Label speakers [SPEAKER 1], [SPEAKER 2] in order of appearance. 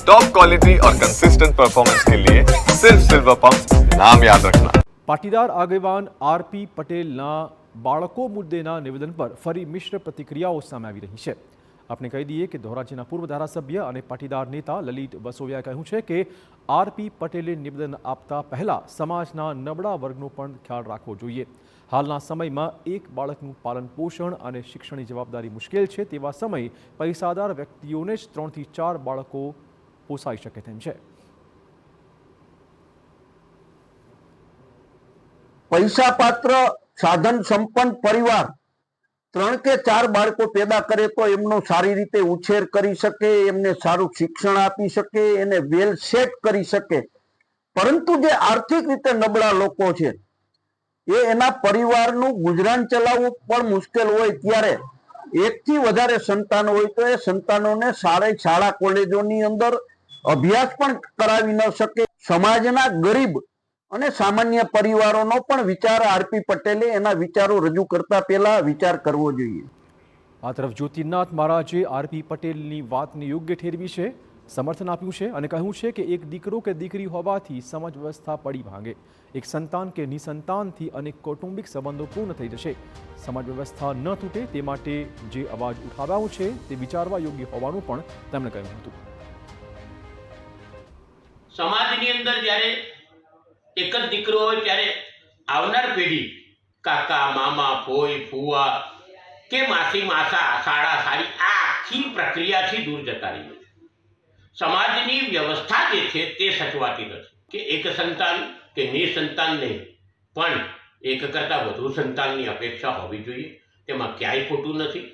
[SPEAKER 1] Top quality और consistent performance के लिए सिर्फ सिल्वर पंप नाम याद रखना।
[SPEAKER 2] પાટીદાર આગેવાન આરપી પટેલના બાળકો મુદ્દેના નિવેદન પર ફરી મિશ્ર પ્રતિક્રિયાઓ સામે આવી રહી છે। આપણે કહી દઈએ કે ધોરાજીના પૂર્વ ધારાસભ્ય અને પાટીદાર નેતા લલિત વસોવિયાએ કહ્યું છે કે આરપી પટેલે નિવેદન આપતા પહેલા સમાજના નબળા વર્ગનો પણ ખ્યાલ રાખવો જોઈએ। હાલના સમયમાં એક બાળકનું પાલન પોષણ અને શિક્ષણની જવાબદારી મુશ્કેલ છે, તેવા સમયે પૈસાદાર વ્યક્તિઓને જ 3 થી 4 બાળકો પોસાઈ શકે તેમ છે।
[SPEAKER 3] પૈસા પાત્ર સાધન સંપન્ન પરિવાર 3 કે 4 બાળકો પેદા કરે તો એમનો સારી રીતે ઉછેર કરી શકે, એમને સારું શિક્ષણ આપી શકે, એને વેલ સેટ કરી શકે। પરંતુ જે આર્થિક રીતે નબળા લોકો છે એ એના પરિવારનું ગુજરાન ચલાવવું પણ મુશ્કેલ હોય ત્યારે એકથી વધારે સંતાન હોય તો એ સંતાનોને શાળા કોલેજોની અંદર અભ્યાસ પણ કરાવી ન શકે। સમાજના ગરીબ અને સામાન્ય પરિવારોનો પણ વિચાર આરપી પટેલે એના વિચારો રજૂ કરતા પહેલા વિચાર કરવો જોઈએ।
[SPEAKER 2] આ તરફ જ્યોતિનાથ મહારાજે આરપી પટેલની વાતને યોગ્ય ઠેરવી છે, સમર્થન આપ્યું છે અને કહ્યું છે કે એક દીકરો કે દીકરી હોવાથી સમાજ વ્યવસ્થા પડી ભાંગે। એક સંતાન કે નિસંતાનથી અનેક કૌટુંબિક સંબંધો પૂર્ણ થઈ જશે। સમાજ વ્યવસ્થા ન તૂટે તે માટે જે અવાજ ઉઠાવ્યો છે તે વિચારવા યોગ્ય હોવાનું પણ તેમણે કહ્યું હતું।
[SPEAKER 4] સમાજની અંદર જ્યારે એક જ દીકરો હોય ત્યારે આવનાર પેઢી કાકા મામા ફોઈ ફુવા કે માસી માસા શાળા સારી આ આખી પ્રક્રિયાથી દૂર જતા રહીએ। સમાજની વ્યવસ્થા જે છે તે સચવાતી નથી કે એક સંતાન કે નિસંતાન નહીં પણ એક કરતાં વધુ સંતાનની અપેક્ષા હોવી જોઈએ, તેમાં ક્યાંય ખોટું નથી।